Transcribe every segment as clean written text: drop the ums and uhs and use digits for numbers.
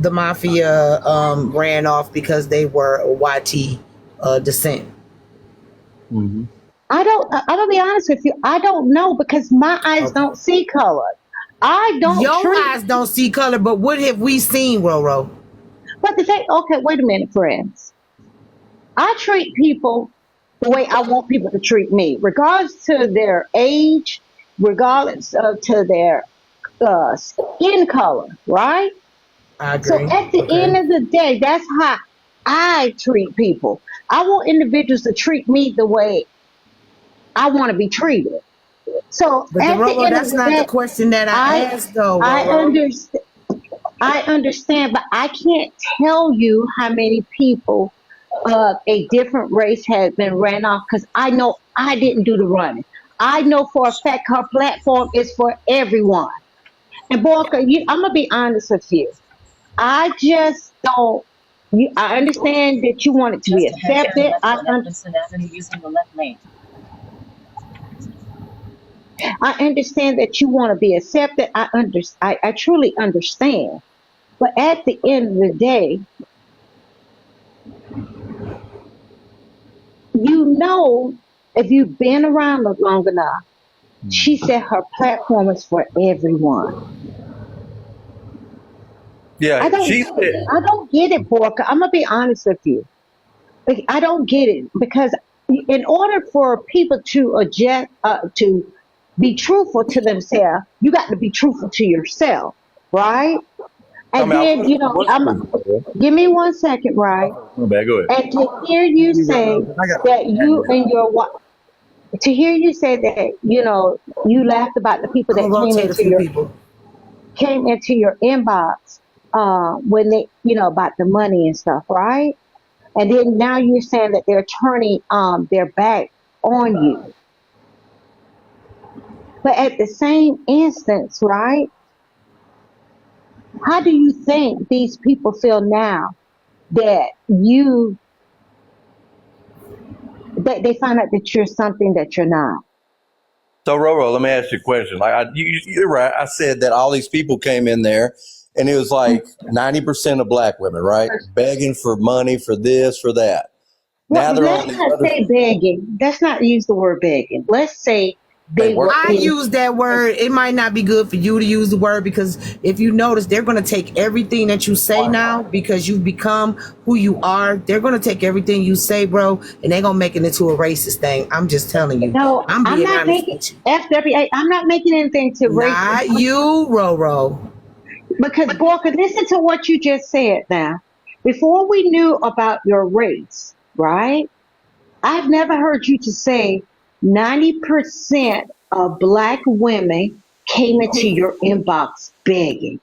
the mafia ran off because they were YT descent? Mm-hmm. I'm gonna be honest with you. I don't know because my eyes Okay. don't see color. I don't Your treat. eyes don't see color, but what have we seen, Roro? But the thing, okay, wait a minute, friends. I treat people the way I want people to treat me, regardless to their age, regardless to their skin color, right? I So agree. at the Okay. end of the day, that's how I treat people. I want individuals to treat me the way I want to be treated. So But the at the Roro, end of that's the not the day, question that I I asked, though, I Roro. understand. I understand, but I can't tell you how many people of a different race has been ran off because I know I didn't do the running. I know for a fact her platform is for everyone. And Boyka, I'm gonna be honest with you. I just don't. I understand that you want it to be Just ahead, turn accepted. left on Edmondson Avenue using the left lane. I understand that you want to be accepted. I truly understand. But at the end of the day, you know, if you've been around long enough, she said her platform is for everyone. I Yeah, don't she get it. said. I don't get it, Borka. I'm gonna be honest with you. Like, I don't get it because in order for people to adjust, to be truthful to themselves, you got to be truthful to yourself, right? I And mean, then what's truth? give me 1 second, right? My bad. Go ahead. And to hear you say that you and your to hear you say that you laughed about the people I'm that gonna rotate a few people. came into your inbox when they about the money and stuff, right? And then now you're saying that they're turning their back on you. But at the same instance, right? How do you think these people feel now that they find out that you're something that you're not? So, Roro, let me ask you a question. You're right. I said that all these people came in there, and it was like 90% of black women, right, begging for money for this, for that. Well, Now they're on let's the not other. say begging. Let's not use the word begging. Let's say Hey, they were I in. use that word. It might not be good for you to use the word because if you notice, they're going to take everything that you say now because you've become who you are. They're going to take everything you say, bro, and they're going to make it into a racist thing. I'm just telling you. No, I'm I'm being not honest making with you. FWA. I'm not making anything to racist Not you, Roro. because Borka, listen to what you just said. Now, before we knew about your race, right? I've never heard you to say 90% of black women came into your inbox begging.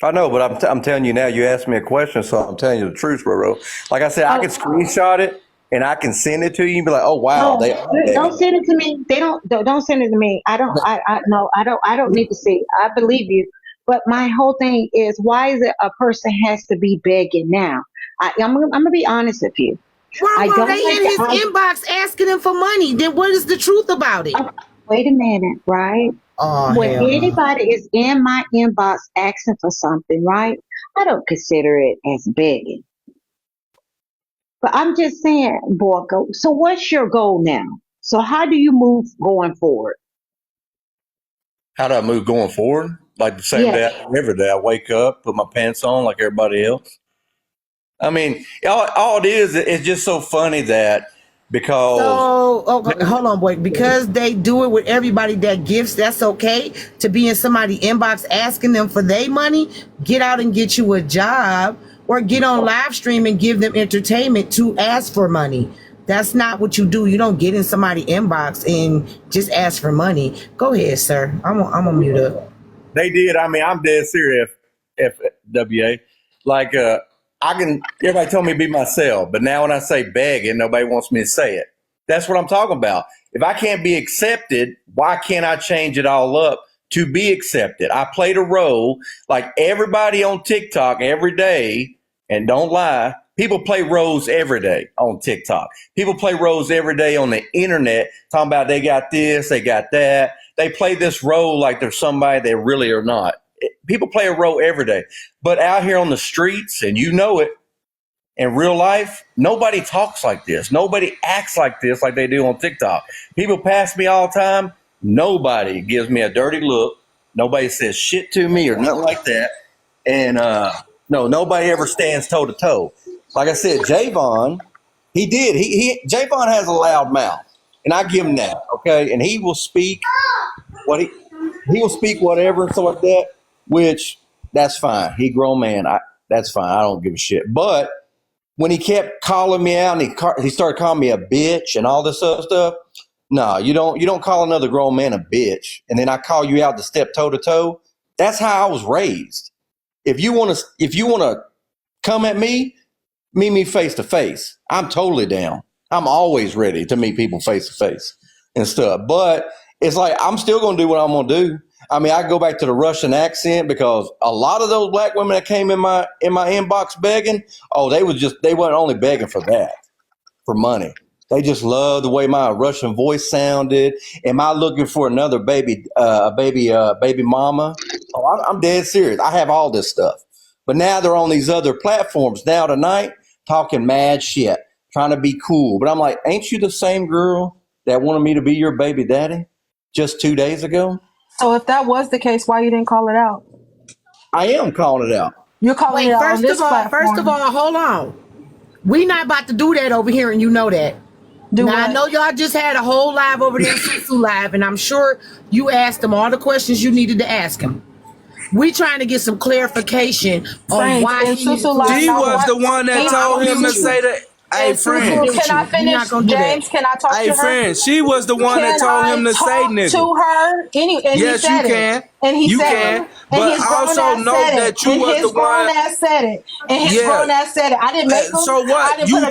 I know, but I'm telling you now. You asked me a question, so I'm telling you the truth, Roro. Like I said, I can Oh, screenshot it and I can send it to you and be like, "Oh wow, no, they are don't begging." send it to me. They don't send it to me. I don't. I no. I don't need to see. I believe you, but my whole thing is why is it a person has to be begging now? I'm gonna be honest with you. I Roro, don't they like in the his inbox asking him for money. Then what is the truth about it? wait a minute, right? Oh, When hell no. anybody is in my inbox asking for something, right? I don't consider it as begging. But I'm just saying, Borgo. So what's your goal now? So how do you move going forward? How do I move going forward? Like the same Yeah. day, every day I wake up, put my pants on like everybody else. I mean, all it is, it's just so funny that because So, okay, hold on, boy. Because they do it with everybody that gives, that's okay to be in somebody inbox asking them for their money. Get out and get you a job or get on live stream and give them entertainment to ask for money. That's not what you do. You don't get in somebody inbox and just ask for money. Go ahead, sir. I'm gonna mute up. they did. I mean, I'm dead serious. FWA, like I can. Everybody told me to be myself, but now when I say begging, nobody wants me to say it. That's what I'm talking about. If I can't be accepted, why can't I change it all up to be accepted? I played a role like everybody on TikTok every day, and don't lie. People play roles every day on TikTok. People play roles every day on the internet, talking about they got this, they got that. They play this role like they're somebody they really are not. People play a role every day. But out here on the streets, and you know it, in real life, nobody talks like this. Nobody acts like this like they do on TikTok. People pass me all the time. Nobody gives me a dirty look. Nobody says shit to me or nothing like that. And no, nobody ever stands toe to toe. Like I said, Javon, he did. Javon has a loud mouth, and I give him that. Okay, and he will speak what he will speak whatever and stuff like that. Which that's fine. He grown man. That's fine. I don't give a shit. But when he kept calling me out and he started calling me a bitch and all this other stuff, no, you don't call another grown man a bitch, and then I call you out to step toe to toe. That's how I was raised. If you want to come at me, meet me face to face. I'm totally down. I'm always ready to meet people face to face and stuff. But it's like I'm still gonna do what I'm gonna do. I mean, I go back to the Russian accent because a lot of those black women that came in my inbox begging, they weren't only begging for that, for money. They just love the way my Russian voice sounded. Am I looking for another baby mama? Oh, I'm dead serious. I have all this stuff. But now they're on these other platforms now tonight talking mad shit, trying to be cool. But I'm like, ain't you the same girl that wanted me to be your baby daddy just 2 days ago? So if that was the case, why you didn't call it out? I am calling it out. You're calling it out on this platform. First of all, hold on. We not about to do that over here, and you know that. I know y'all just had a whole live over there, Susu Live, and I'm sure you asked them all the questions you needed to ask him. We trying to get some clarification on why he was the one that told him to say that. Hey, friend. Can I finish, James? Can I talk to her? Hey, friend. She was the one that told him to say nigga. To her? Yes, you can. And he said can. it. But also note that you was the one. And his grown ass said it. And his grown ass said it. I didn't make him. So what? You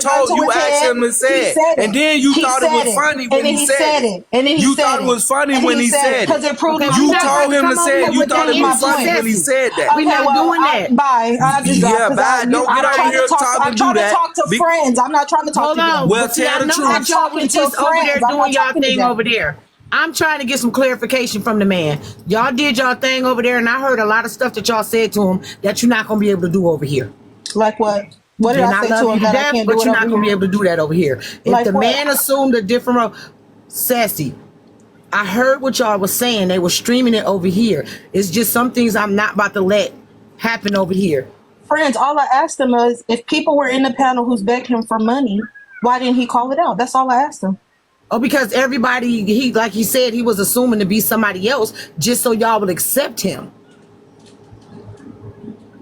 asked him to say it. And then you thought it was funny when he said it. And then you thought it was funny when he said it. Because it proved you told him to say it. You thought it was funny when he said that. We're not doing that. Bye. Bye. Don't get over here talking to that. I'm trying to talk to friends. I'm not trying to talk to you. Well, tell the truth. I'm talking to over there doing y'all thing over there. I'm trying to get some clarification from the man. Y'all did y'all thing over there, and I heard a lot of stuff that y'all said to him that you're not going to be able to do over here. Like what? What did I say to him that I can't do? But you're not going to be able to do that over here. If the man assumed a different role, Sassy, I heard what y'all was saying. They were streaming it over here. It's just some things I'm not about to let happen over here. Friends, all I asked him is if people were in the panel who's begged him for money, why didn't he call it out? That's all I asked him. Oh, because everybody, like he said, he was assuming to be somebody else just so y'all would accept him.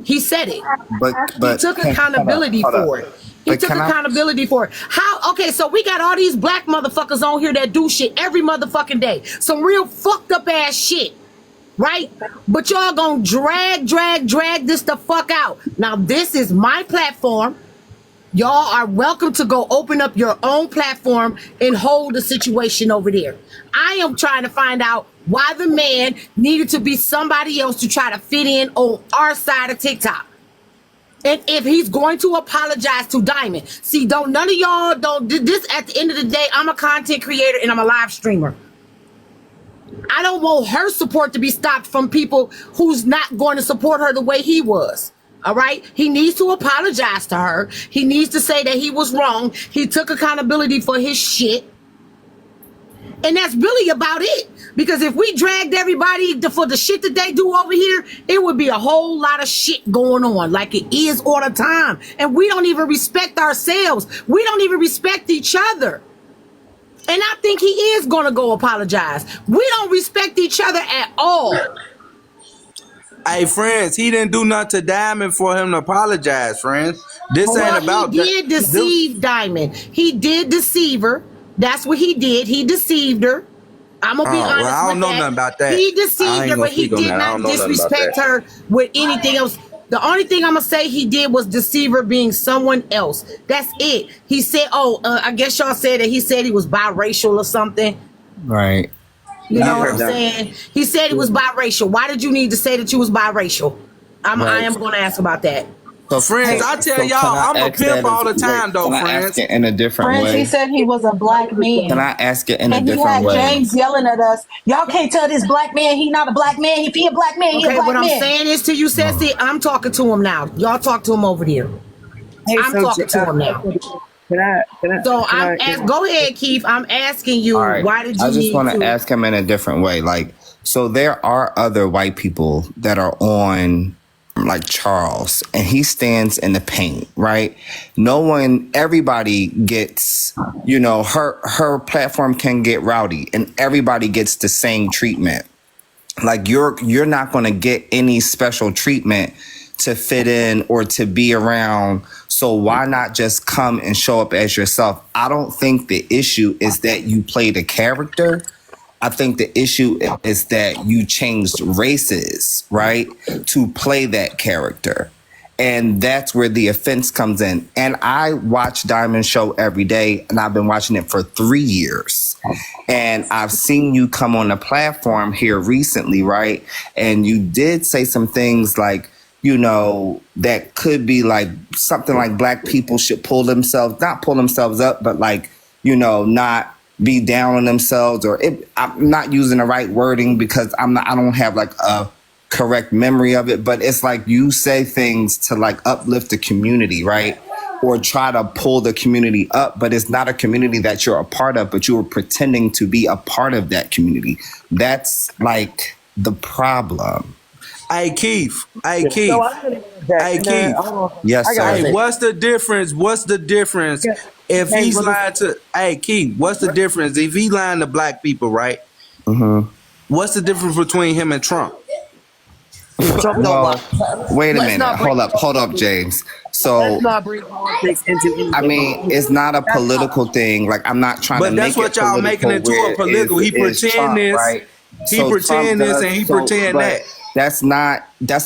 He said it. But he took accountability for it. He took accountability for it. How? Okay, so we got all these black motherfuckers on here that do shit every motherfucking day. Some real fucked up ass shit. Right? But y'all gonna drag this the fuck out. Now, this is my platform. Y'all are welcome to go open up your own platform and hold the situation over there. I am trying to find out why the man needed to be somebody else to try to fit in on our side of TikTok. And if he's going to apologize to Diamond. See, none of y'all this at the end of the day, I'm a content creator and I'm a live streamer. I don't want her support to be stopped from people who's not going to support her the way he was. All right. He needs to apologize to her. He needs to say that he was wrong. He took accountability for his shit. And that's really about it. Because if we dragged everybody for the shit that they do over here, it would be a whole lot of shit going on like it is all the time. And we don't even respect ourselves. We don't even respect each other. And I think he is going to go apologize. We don't respect each other at all. Hey, friends, he didn't do nothing to Diamond for him to apologize, friends. This ain't about that. He did deceive Diamond. He did deceive her. That's what he did. He deceived her. I'm going to be honest I don't know nothing about that. He deceived her, but he did not disrespect her with anything else. The only thing I'm going to say he did was deceive her being someone else. That's it. He said, I guess y'all said that he said he was biracial or something. Right. You know what I'm saying? He said he was biracial. Why did you need to say that you was biracial? I am going to ask about that. So, Friends, I tell y'all, I'm a pimp all the time, though, can I friends. ask it in a different Friends, he way? said he was a black man. Can I ask it in a And he different had way? James yelling at us. Y'all can't tell this black man he not a black man. If he a black man, he a Okay, black what I'm man. saying is to you, Sassy, I'm talking to him now. Y'all talk to him over there. Hey, I'm so talking to him now. So go ahead, Keith. I'm asking you, All right. why did you I just need want to to ask him in a different way. Like, so there are other white people that are on like Charles, and he stands in the paint, right? Everybody gets, her platform can get rowdy, and everybody gets the same treatment. Like you're not going to get any special treatment to fit in or to be around. So why not just come and show up as yourself? I don't think the issue is that you played a character. I think the issue is that you changed races, right, to play that character. And that's where the offense comes in. And I watch Diamond Show every day, and I've been watching it for 3 years. And I've seen you come on the platform here recently, right? And you did say some things like, that could be like something like black people should not pull themselves up, but like, not be down on themselves, I'm not using the right wording because I don't have like a correct memory of it, but it's like you say things to like uplift the community, right? Or try to pull the community up, but it's not a community that you're a part of, but you were pretending to be a part of that community. That's like the problem. Hey, Keith. Hey, So Keith. I'm gonna Hey, Keith. Yes, sir. Hey, what's the difference? If Hey, he's what lying to? Hey, Keith. What's the difference if he lying to black people, right? Mm-hmm. What's the difference between him and Trump? Well, wait a minute. Hold up, James. So let's not bring politics into anything. I mean, it's not a political thing. Like I'm not trying to But make that's what it y'all political making it to where a political. He it's pretend Trump, this. right? He So pretend Trump this does- and he so- pretend but that. that's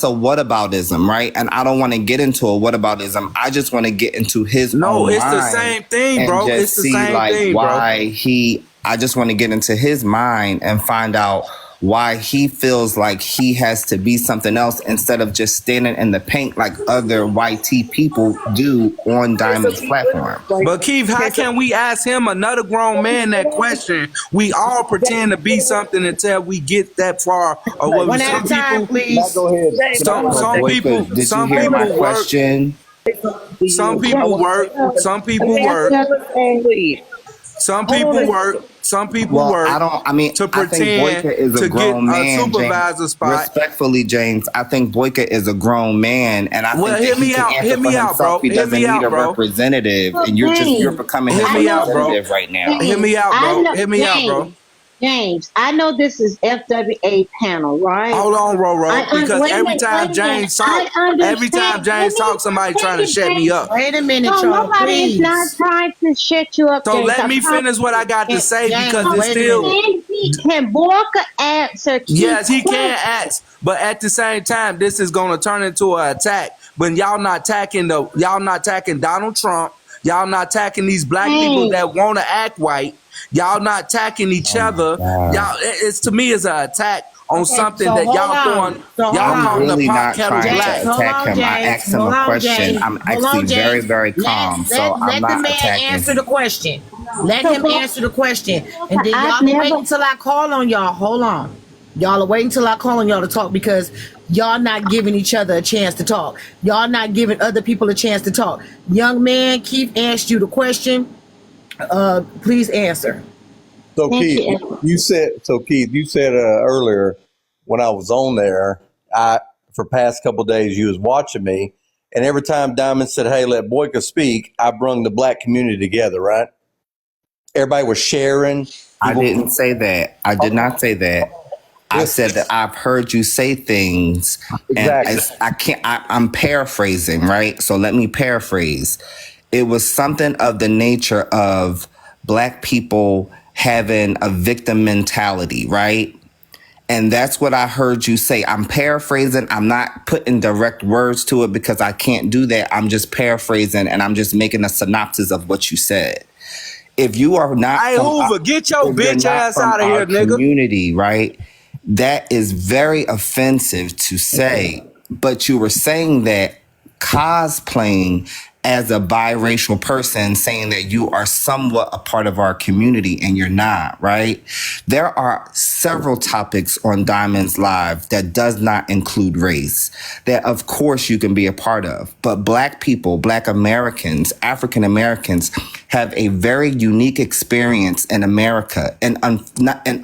a whataboutism, right? And I don't want to get into a whataboutism. I just want to get into his No, own it's the mind same thing, and bro. just It's the see same like thing, bro. why I just want to get into his mind and find out why he feels like he has to be something else instead of just standing in the paint like other YT people do on Diamond's platform. But Keith, how can we ask him, another grown man, that question? We all pretend to be something until we get that far. Or what one at a time, please? Go ahead. Some Boyka, people, did some you hear my people work. question? Some people work. Some people work. Some people work. Some people Well, work. I think to pretend Boyka is a to grown get man, a supervisor James. spot. Respectfully, James, I think Boyka is a grown man, and I Well, think hear that he me can out. answer Hear for me out, himself. bro. He Hear doesn't me need out, a bro. representative, and you're becoming his Hear me out, bro. representative right now. Hear me out, bro. I know, Hear me out, bro. James, I know this is FWA panel, right? Hold on, Roro, because wait a every minute, time wait a minute. James talk, I understand. every time James Let me talks, somebody trying to finish, shut me James. up. Wait a minute, No, y'all, nobody is not please. trying to shut you up, So James. let me finish what I got to say James, because it's wait a still. minute. Can Boyka answer? Yes, he Keith's can question? ask, but at the same time, this is going to turn into an attack. When y'all not attacking Donald Trump, y'all not attacking these black people that want to act white. Y'all not attacking each other. God. Y'all, it's to me is an attack on something so that hold y'all on. throwing. So hold Y'all on. calling I'm really the pot not kettle trying black. to Hold attack on, him. I James. asked him Hold a on, question. James. I'm Hold actually on, very, James. very calm, so I'm Let the not man attacking. answer the question. Let So, him Boyka, answer the question. And then I've y'all can wait never. until I call on y'all. Hold on. Y'all are waiting until I call on y'all to talk because y'all not giving each other a chance to talk. Y'all not giving other people a chance to talk. Young man, Keith asked you the question. Please answer. So Thank Keith, you. you said earlier when I was on there, for past couple of days you was watching me, and every time Diamond said, "Hey, let Boyka speak," I brung the black community together. Right? Everybody was sharing. I didn't say that. I did not say that. I Yes. said that I've heard you say things, and Exactly. I'm paraphrasing, right? So let me paraphrase. It was something of the nature of black people having a victim mentality, right? And that's what I heard you say. I'm paraphrasing. I'm not putting direct words to it because I can't do that. I'm just paraphrasing and I'm just making a synopsis of what you said. If you are not Hey, Hoover, get your if you're bitch not ass from out of our here, nigga. community, right? That is very offensive to say, but you were saying that cosplaying as a biracial person, saying that you are somewhat a part of our community and you're not, right? There are several topics on Diamonds Live that does not include race, that of course you can be a part of. But Black people, Black Americans, African Americans have a very unique experience in America. And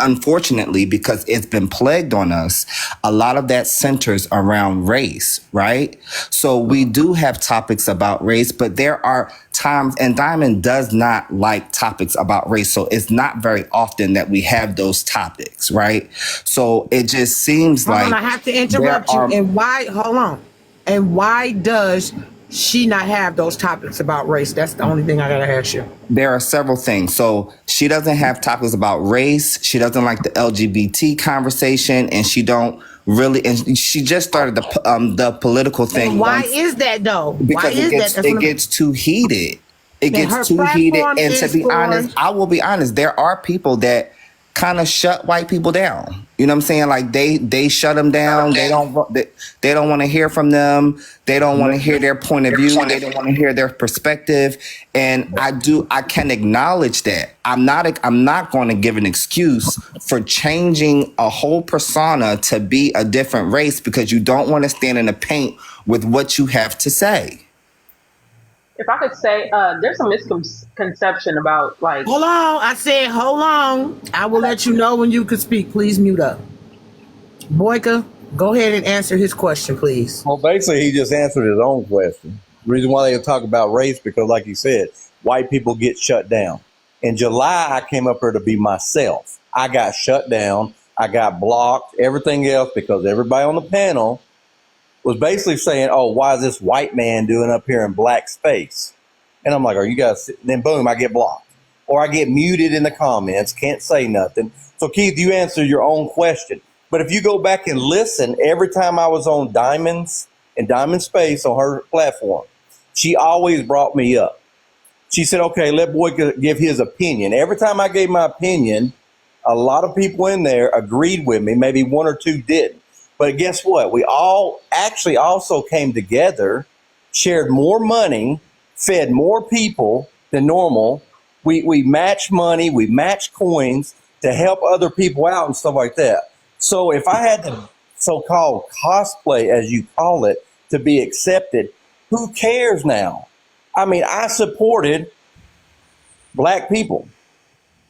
unfortunately, because it's been plagued on us, a lot of that centers around race, right? So we do have topics about race, but there are times, and Diamond does not like topics about race, so it's not very often that we have those topics, right? So it just seems Hold like on, I have to interrupt you. And why? Hold on. And why does she not have those topics about race? That's the only thing I gotta ask you. there are several things. So she doesn't have topics about race. She doesn't like the LGBT conversation, and she don't really. And she just started the political thing. And why is that though? Because Why is that? it gets too heated. It Her gets too heated. platform And to is be for- honest, I will be honest. There are people that kind of shut white people down. You know what I'm saying? Like they shut them down. They don't want to hear from them. They don't want to hear their point of view. They don't want to hear their perspective. And I can acknowledge that. I'm not going to give an excuse for changing a whole persona to be a different race because you don't want to stand in the paint with what you have to say. If I could say, there's a misconception about like. Hold on. I said, hold on. I will let you know when you can speak. Please mute up. Boyka, go ahead and answer his question, please. Well, basically, he just answered his own question. The reason why they talk about race, because like you said, white people get shut down. In July, I came up here to be myself. I got shut down. I got blocked, everything else, because everybody on the panel was basically saying, oh, why is this white man doing up here in black space? And I'm like, are you guys, then boom, I get blocked. Or I get muted in the comments, can't say nothing. So Keith, you answer your own question. But if you go back and listen, every time I was on Diamonds and Diamond Space on her platform, she always brought me up. She said, okay, let Boyka give his opinion. Every time I gave my opinion, a lot of people in there agreed with me. Maybe one or two didn't. But guess what? We all actually also came together, shared more money, fed more people than normal. We matched money, we matched coins to help other people out and stuff like that. So if I had to so-called cosplay, as you call it, to be accepted, who cares now? I mean, I supported black people.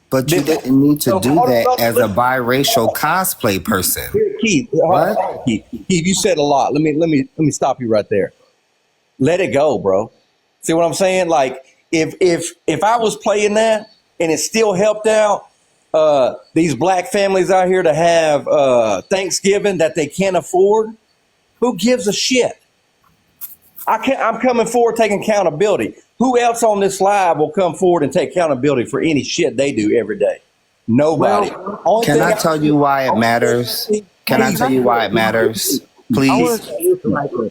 But you didn't need to do that as a biracial cosplay person. Here, Keith, What? Keith, you said a lot. Let me stop you right there. Let it go, bro. See what I'm saying? Like if I was playing that and it still helped out these black families out here to have Thanksgiving that they can't afford, who gives a shit? I'm coming forward taking accountability. Who else on this live will come forward and take accountability for any shit they do every day? Nobody. Can I tell you why it matters? Can I tell you why it matters? Please.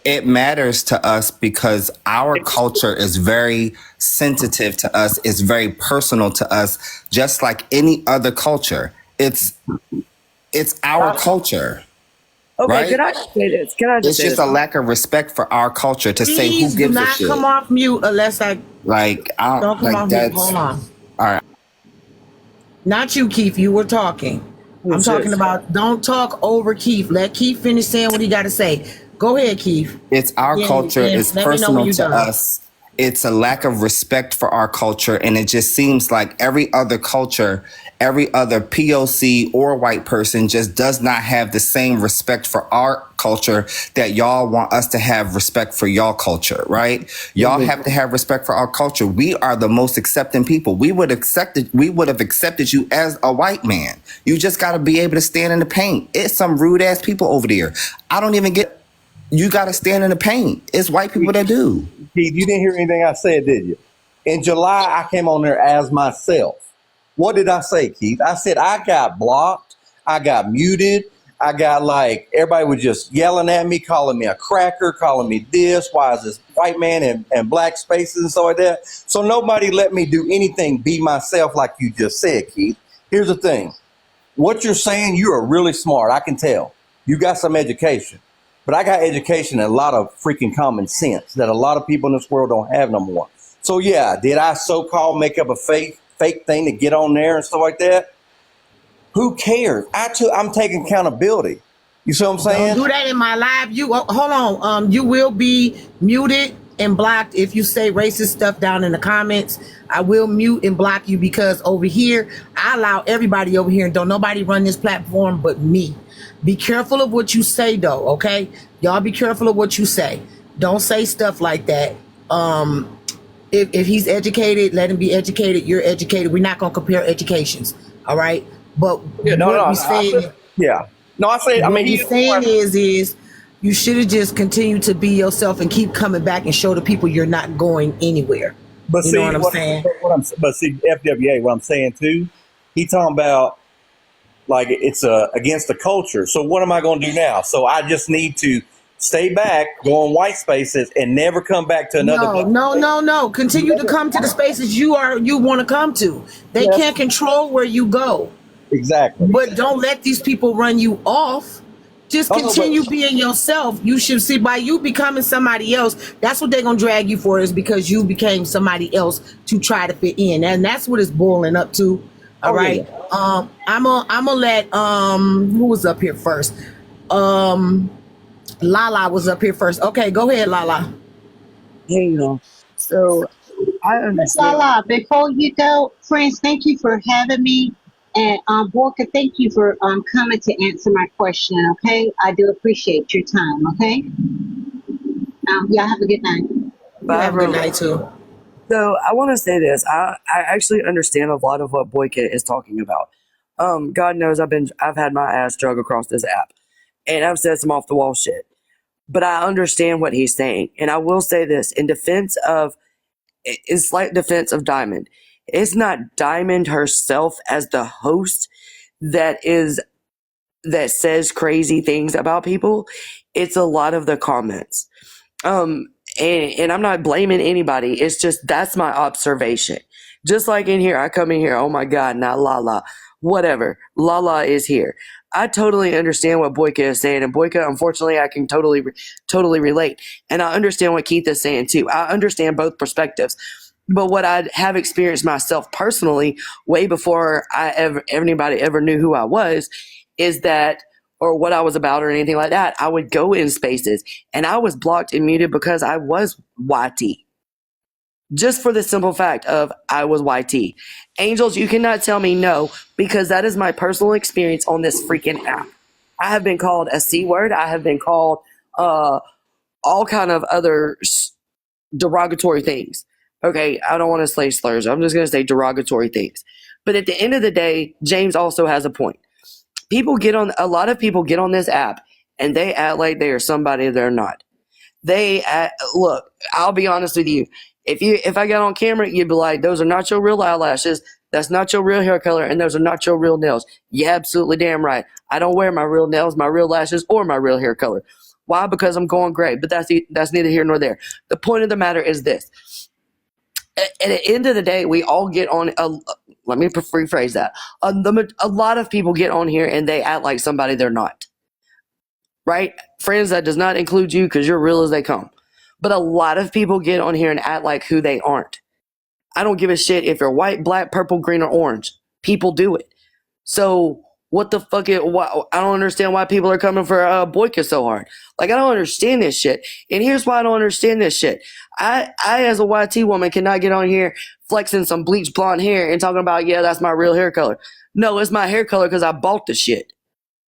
It matters to us because our culture is very sensitive to us. It's very personal to us, just like any other culture. It's our culture. Okay, right? can I just say this? Can I just It's say just this? a lack of respect for our culture to say who Please do gives a not shit. come off mute unless I Like I don't come like off mute. that's Hold on. all right. Not you, Keith. You were talking. I'm Who's talking this? about don't talk over Keith. Let Keith finish saying what he got to say. Go ahead, Keith. It's our Yeah, culture. yeah, It's let me know when personal you're to done. us. It's a lack of respect for our culture, and it just seems like every other culture, every other POC or white person just does not have the same respect for our culture that y'all want us to have respect for y'all culture, right? Y'all have to have respect for our culture. We are the most accepting people. We would have accepted you as a white man. You just got to be able to stand in the paint. It's some rude ass people over there. I don't even get. You got to stand in the paint. It's white people that do. Keith, you didn't hear anything I said, did you? In July, I came on there as myself. What did I say, Keith? I said I got blocked. I got muted. I got like, everybody was just yelling at me, calling me a cracker, calling me this. Why is this white man in black spaces and stuff like that? So nobody let me do anything, be myself like you just said, Keith. Here's the thing. What you're saying, you are really smart. I can tell. You got some education. but I got education and a lot of freaking common sense that a lot of people in this world don't have no more. So yeah, did I so-called make up a fake thing to get on there and stuff like that? Who cares? I'm taking accountability. You see what I'm Don't saying? do that in my live. You hold on. You will be muted and blocked if you say racist stuff down in the comments. I will mute and block you because over here I allow everybody over here, and don't nobody run this platform but me. Be careful of what you say though, okay? Y'all be careful of what you say. Don't say stuff like that. If he's educated, let him be educated. You're educated. We're not gonna compare educations, all right? But Yeah, no, what no. we saying. Yeah. No, I say. I What mean, he's saying is you should have just continued to be yourself and keep coming back and show the people you're not going anywhere. But You see, know what I'm saying? but see, FWA, what I'm saying too, he talking about like it's against the culture. So what am I going to do now? So I just need to stay back, go on white spaces, and never come back to another. No. Continue to come to the spaces you want to come to. They Yes. can't control where you go, Exactly. but don't let these people run you off. Just Oh, no, continue but- being yourself. You should see by you becoming somebody else. That's what they're gonna drag you for, is because you became somebody else to try to fit in, and that's what it's boiling up to. All right. Yeah. I'm gonna let who was up here first? Lala was up here first. Okay, go ahead, Lala. Hey, you know. So I understand. Lala, before you go, friends, thank you for having me. And Boyka, thank you for coming to answer my question. Okay, I do appreciate your time. Okay, y'all have a good night. You have a good night too. So I want to say this. I actually understand a lot of what Boyka is talking about. God knows I've had my ass drug across this app, and I've said some off the wall shit. But I understand what he's saying, and I will say this in slight defense of Diamond. It's not Diamond herself as the host that says crazy things about people. It's a lot of the comments. And I'm not blaming anybody. It's just that's my observation. Just like in here, I come in here, oh my God, not Lala. Whatever. Lala is here. I totally understand what Boyka is saying. And Boyka, unfortunately, I can totally relate. And I understand what Keith is saying too. I understand both perspectives. But what I have experienced myself personally, way before anybody ever knew who I was, is that, or what I was about or anything like that, I would go in spaces and I was blocked and muted because I was YT. Just for the simple fact of I was YT. Angels, you cannot tell me no, because that is my personal experience on this freaking app. I have been called a C word. I have been called all kind of other derogatory things. Okay, I don't want to say slurs. I'm just going to say derogatory things. But at the end of the day, James also has a point. A lot of people get on this app and they act like they are somebody they're not. Look, I'll be honest with you. If I got on camera, you'd be like, those are not your real eyelashes. That's not your real hair color. And those are not your real nails. Yeah, absolutely damn right. I don't wear my real nails, my real lashes, or my real hair color. Why? Because I'm going gray. But that's neither here nor there. The point of the matter is this. At the end of the day, we all get on. Let me rephrase that. A lot of people get on here and they act like somebody they're not. Right? Friends, that does not include you because you're real as they come. But a lot of people get on here and act like who they aren't. I don't give a shit if you're white, black, purple, green, or orange. People do it. So what the fuck? I don't understand why people are coming for Boyka so hard. Like, I don't understand this shit. And here's why I don't understand this shit. I as a YT woman cannot get on here flexing some bleached blonde hair and talking about, yeah, that's my real hair color. No, it's my hair color because I bought the shit.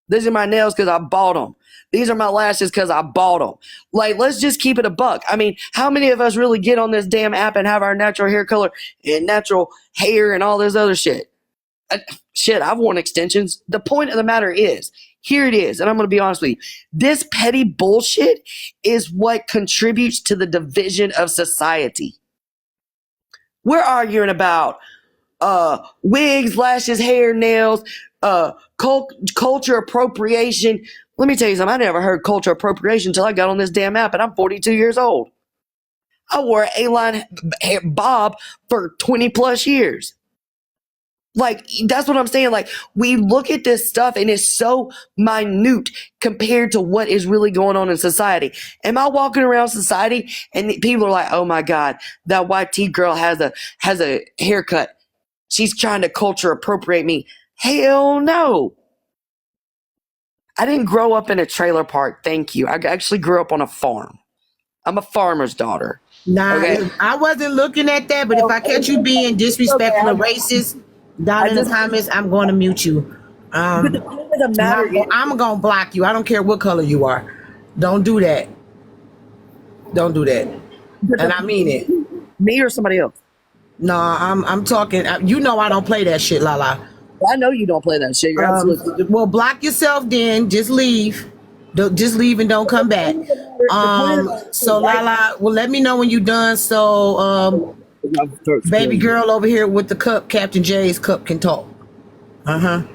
These are my nails because I bought them. These are my lashes because I bought them. Like, let's just keep it a buck. I mean, how many of us really get on this damn app and have our natural hair color and natural hair and all this other shit? Shit, I've worn extensions. The point of the matter is, here it is, and I'm going to be honest with you. This petty bullshit is what contributes to the division of society. We're arguing about wigs, lashes, hair, nails, culture appropriation. Let me tell you something. I never heard culture appropriation until I got on this damn app, and I'm 42 years old. I wore an A-line bob for 20 plus years. Like, that's what I'm saying. Like, we look at this stuff and it's so minute compared to what is really going on in society. Am I walking around society and people are like, oh my God, that white tea girl has a haircut. She's trying to culture appropriate me. Hell no. I didn't grow up in a trailer park. Thank you. I actually grew up on a farm. I'm a farmer's daughter. Nah, Okay. I wasn't looking at that, but if I catch you being disrespectful or racist down in the comments, I'm going to mute you. But the point of the matter is, I'm going to block you. I don't care what color you are. Don't do that. Don't do that. And I mean it. me or somebody else. No, I'm talking. You know I don't play that shit, Lala. I know you don't play that shit. You're absolutely. Well, block yourself then. Just leave. Just leave and don't come back. So Lala, well, let me know when you're done. So baby girl over here with the cup, Captain J's cup, can talk. I'm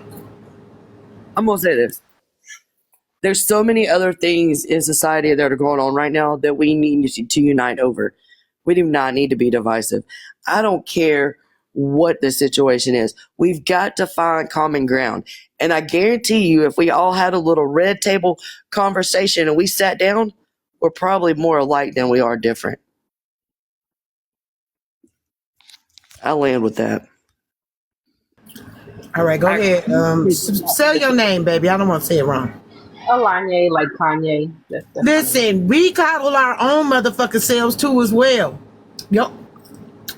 gonna say this. There's so many other things in society that are going on right now that we need to unite over. We do not need to be divisive. I don't care what the situation is. We've got to find common ground. And I guarantee you, if we all had a little red table conversation and we sat down, we're probably more alike than we are different. I'll land with that. All right, go ahead. Sell your name, baby. I don't want to say it wrong. Alanye, like Kanye. That's Listen, we coddle our own motherfucking selves too as well.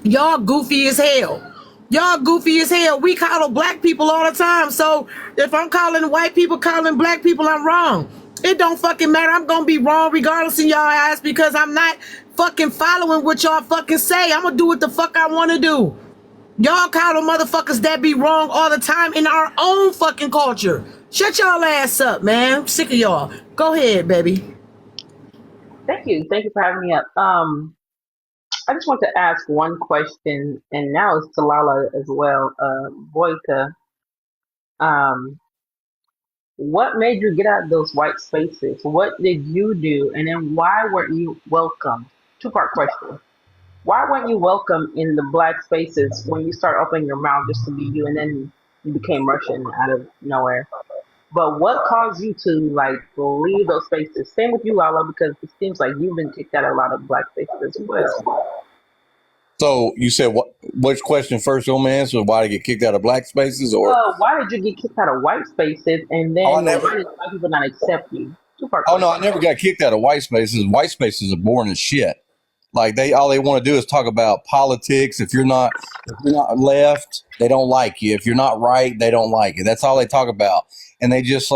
Y'all goofy as hell. Y'all goofy as hell. We coddle black people all the time. So if I'm calling white people, calling black people, I'm wrong. It don't fucking matter. I'm gonna be wrong regardless in y'all eyes because I'm not fucking following what y'all fucking say. I'm gonna do what the fuck I want to do. Y'all coddle motherfuckers that be wrong all the time in our own fucking culture. Shut y'all ass up, man. I'm sick of y'all. Go ahead, baby. Thank you. Thank you for having me up. I just want to ask one question, and now it's to Lala as well. Boyka, um, what made you get out of those white spaces? What did you do? And then why weren't you welcome? Two-part question. Why weren't you welcome in the black spaces when you start opening your mouth just to be you, and then you became Russian out of nowhere? But what caused you to like leave those spaces? Same with you, Lala, because it seems like you've been kicked out of a lot of black spaces as well. So you said what? Which question first? You want me to answer? Why to get kicked out of black spaces, or Why did you get kicked out of white spaces, and then why did white people not accept you? Two-part Oh no, question. I never got kicked out of white spaces. White spaces are boring as shit. Like all they want to do is talk about politics. If you're not left, they don't like you. If you're not right, they don't like you. That's all they talk about. And they just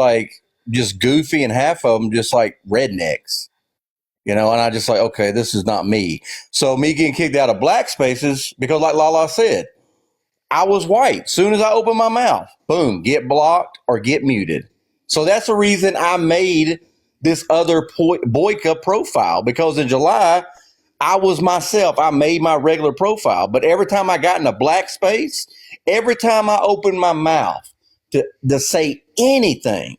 goofy, and half of them just like rednecks. And I just like, okay, this is not me. So me getting kicked out of black spaces because like Lala said, I was white. Soon as I open my mouth, boom, get blocked or get muted. So that's the reason I made this other Boyka profile, because in July, I was myself. I made my regular profile. But every time I got in a black space, every time I opened my mouth to say anything,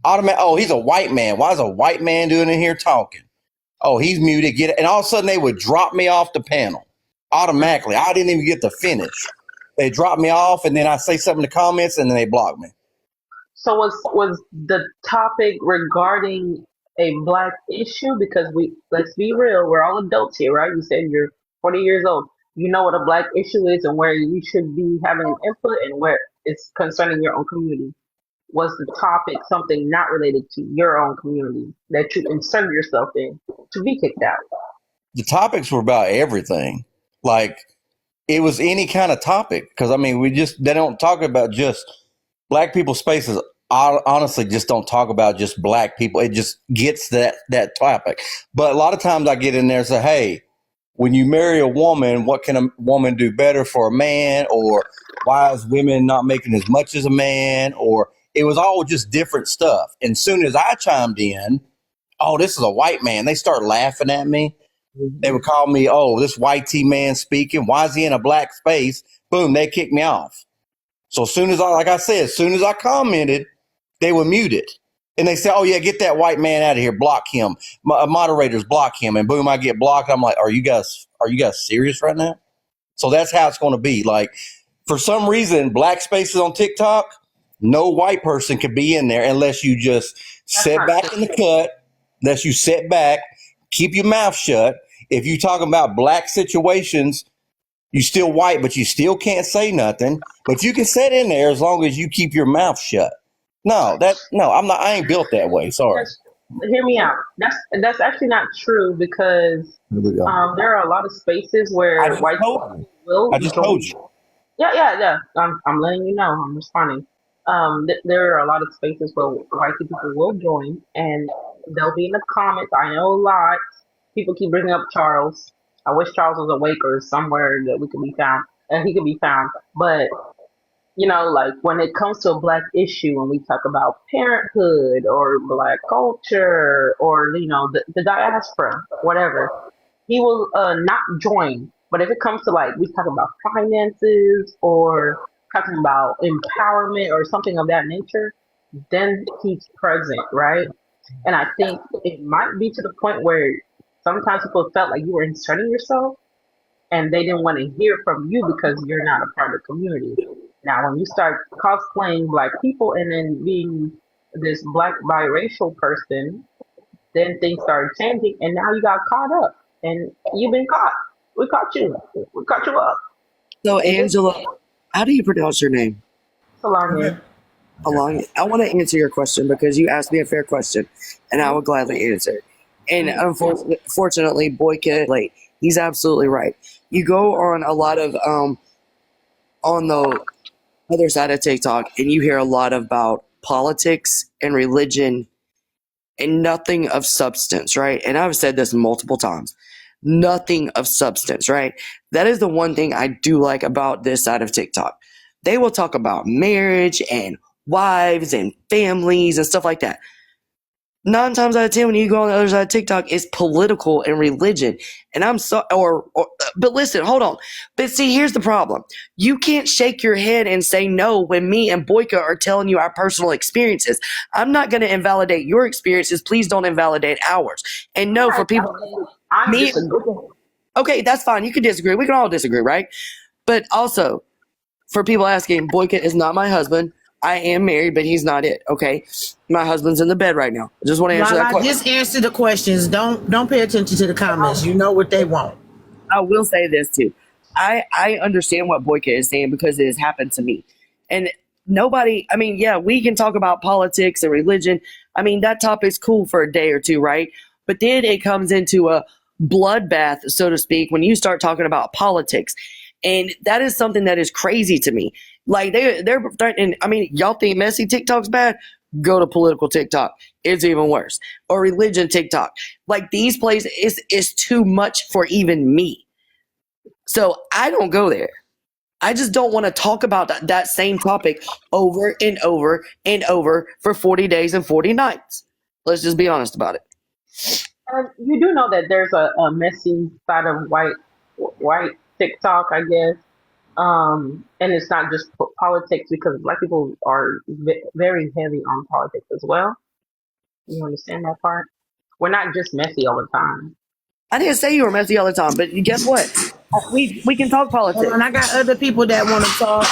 oh, he's a white man. Why is a white man doing in here talking? Oh, he's muted. Get it. And all of a sudden they would drop me off the panel automatically. I didn't even get to finish. They drop me off, and then I say something in the comments, and then they block me. So was the topic regarding a black issue? Because let's be real, we're all adults here, right? You said you're 40 years old. You know what a black issue is and where you should be having an input and where it's concerning your own community. Was the topic something not related to your own community that you inserted yourself in to be kicked out? The topics were about everything. Like, it was any kind of topic. Because, I mean, they don't talk about just black people's spaces. Honestly, just don't talk about just black people. It just gets that topic. But a lot of times I get in there and say, hey, when you marry a woman, what can a woman do better for a man? Or why is women not making as much as a man? Or it was all just different stuff. And soon as I chimed in, oh, this is a white man, they start laughing at me. They would call me, oh, this white T man speaking. Why is he in a black space? Boom, they kicked me off. So as soon as I commented, they were muted. And they say, oh, yeah, get that white man out of here. Block him. Moderators block him. And boom, I get blocked. I'm like, are you guys serious right now? So that's how it's going to be. Like, For some reason, black spaces on TikTok, no white person can be in there unless you just sit back in the cut, unless you sit back, keep your mouth shut. If you talking about black situations, you still white, but you still can't say nothing. But you can sit in there as long as you keep your mouth shut. No, I'm not. I ain't built that way. Sorry. Hear me out. That's actually not true because Here we go. there are a lot of spaces I where just white told people you. will I just join. told you. Yeah. I'm letting you know. I'm responding. There are a lot of spaces where white people will join, and they'll be in the comments. I know a lot. People keep bringing up Charles. I wish Charles was awake or somewhere that we could be found, and he could be found. But like when it comes to a black issue, when we talk about parenthood or black culture or the diaspora, whatever, he will not join. But if it comes to like we talk about finances or talking about empowerment or something of that nature, then he's present, right? And I think it might be to the point where sometimes people felt like you were inserting yourself and they didn't want to hear from you because you're not a part of the community. Now, when you start cosplaying black people and then being this black biracial person, then things started changing, and now you got caught up, and you've been caught. We caught you. We caught you up. So, It is Angela, how do you pronounce your name? Solange. Along. I want to answer your question because you asked me a fair question, and I would gladly answer. And unfortunately, Boyka, like, he's absolutely right. You go on a lot of on the other side of TikTok, and you hear a lot about politics and religion and nothing of substance, right? And I've said this multiple times. Nothing of substance, right? That is the one thing I do like about this side of TikTok. They will talk about marriage and wives and families and stuff like that. 9 times out of 10, when you go on the other side of TikTok, it's political and religion. And I'm so, but listen, hold on. But see, here's the problem. You can't shake your head and say no when me and Boyka are telling you our personal experiences. I'm not going to invalidate your experiences. Please don't invalidate ours. And no, for people, I'm me, disagreeing. okay, that's fine. You can disagree. We can all disagree, right? But also, for people asking, Boyka is not my husband. I am married, but he's not it. Okay, my husband's in the bed right now. I just want to answer that Lala, question. just answer the questions. Don't pay attention to the comments. You know what they want. I will say this too. I understand what Boyka is saying because it has happened to me. And nobody, I mean, yeah, we can talk about politics and religion. I mean, that topic's cool for a day or two, right? But then it comes into a bloodbath, so to speak, when you start talking about politics. And that is something that is crazy to me. Like they're threatening. I mean, y'all think messy TikTok's bad? Go to political TikTok. It's even worse. Or religion TikTok. Like these places is too much for even me. So I don't go there. I just don't want to talk about that same topic over and over and over for 40 days and 40 nights. Let's just be honest about it. You do know that there's a messy side of white TikTok, I guess. And it's not just politics because black people are very heavy on politics as well. You understand that part? We're not just messy all the time. I didn't say you were messy all the time, but guess what? We can talk politics. And I got other people that want to talk.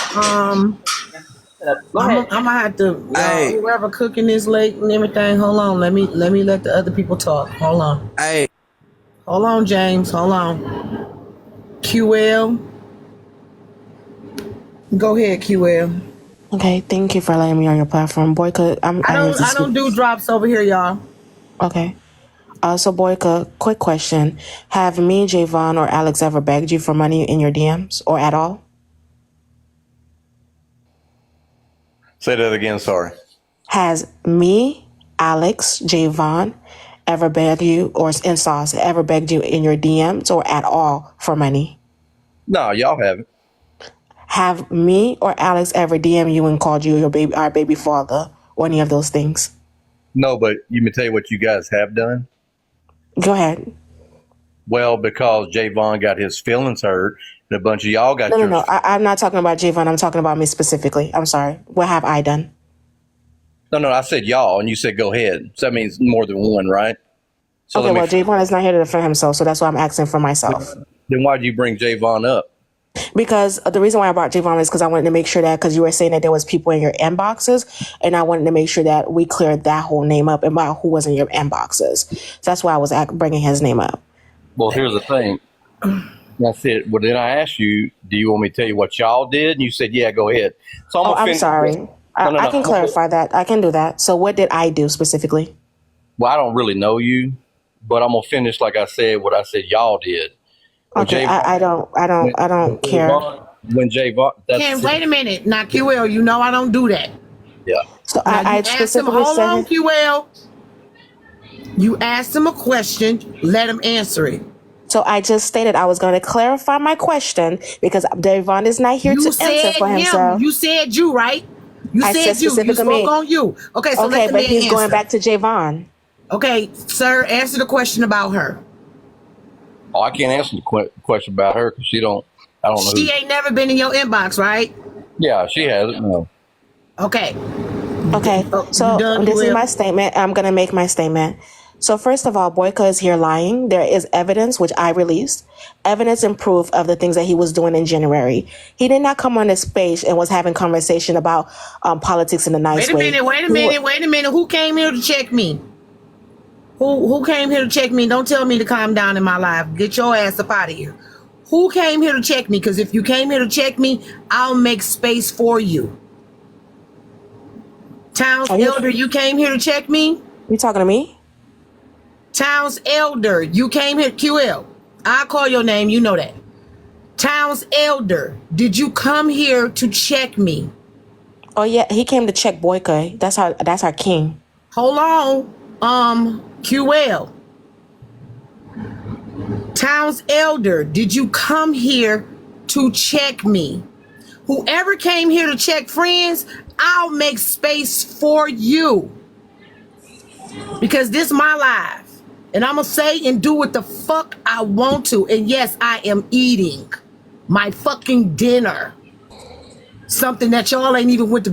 Go ahead. I'm gonna have to Hey. whoever cooking is late and everything. Hold on, let me let the other people talk. Hold on, James. Hold on. QL. Go ahead, QL. Okay, thank you for letting me on your platform, Boyka. I don't do drops over here, y'all. Okay. So Boyka, quick question: have me, Javon, or Alex ever begged you for money in your DMs or at all? Say that again. Sorry. Has me, Alex, Javon, ever begged you, or in Sauce ever begged you in your DMs or at all for money? No, y'all haven't. Have me or Alex ever DM you and called you our baby father, or any of those things? No, but you may tell you what you guys have done. Go ahead. Well, because Javon got his feelings hurt, and a bunch of y'all got yours. No. I'm not talking about Javon. I'm talking about me specifically. I'm sorry. What have I done? No, I said y'all, and you said go ahead. So that means more than one, right? So okay, well, Javon is not here to defend himself, so that's why I'm asking for myself. Then why did you bring Javon up? Because the reason why I brought Javon is because I wanted to make sure that, because you were saying that there was people in your inboxes, and I wanted to make sure that we cleared that whole name up about who was in your inboxes. So that's why I was bringing his name up. Well, here's the thing. That's it. Well, then I asked you, do you want me to tell you what y'all did? And you said, yeah, go ahead. So I'm sorry. No. I can clarify that. I can do that. So what did I do specifically? Well, I don't really know you, but I'm going to finish, like I said, what I said y'all did. Okay, I don't care. When Javon, wait a minute. Now, QL, you know I don't do that. Yeah. So now, I specifically hold said, on, QL. You asked him a question, let him answer it. So I just stated I was going to clarify my question because Javon is not here to answer for himself. You said you, right? You I said you. You spoke on you. Okay, so let the man he's answer. going back to Javon. Okay, sir, answer the question about her. Oh, I can't answer the question about her because I don't know. She ain't never been in your inbox, right? Yeah, she hasn't. No. Okay. Okay, so this is my statement. I'm going to make my statement. So first of all, Boyka is here lying. There is evidence, which I released, evidence and proof of the things that he was doing in January. He did not come on this page and was having conversation about politics in a nice way. Wait a minute. Who came here to check me? Who came here to check me? Don't tell me to calm down in my life. Get your ass up out of here. Who came here to check me? Because if you came here to check me, I'll make space for you. Towns Elder, you came here to check me? You talking to me? Towns Elder, you came here. QL, I'll call your name. You know that. Towns Elder, did you come here to check me? Oh yeah, he came to check Boyka. That's our king. Hold on. QL. Towns Elder, did you come here to check me? Whoever came here to check friends, I'll make space for you. Because this is my life. And I'm going to say and do what the fuck I want to. And yes, I am eating my fucking dinner. Something that y'all ain't even went to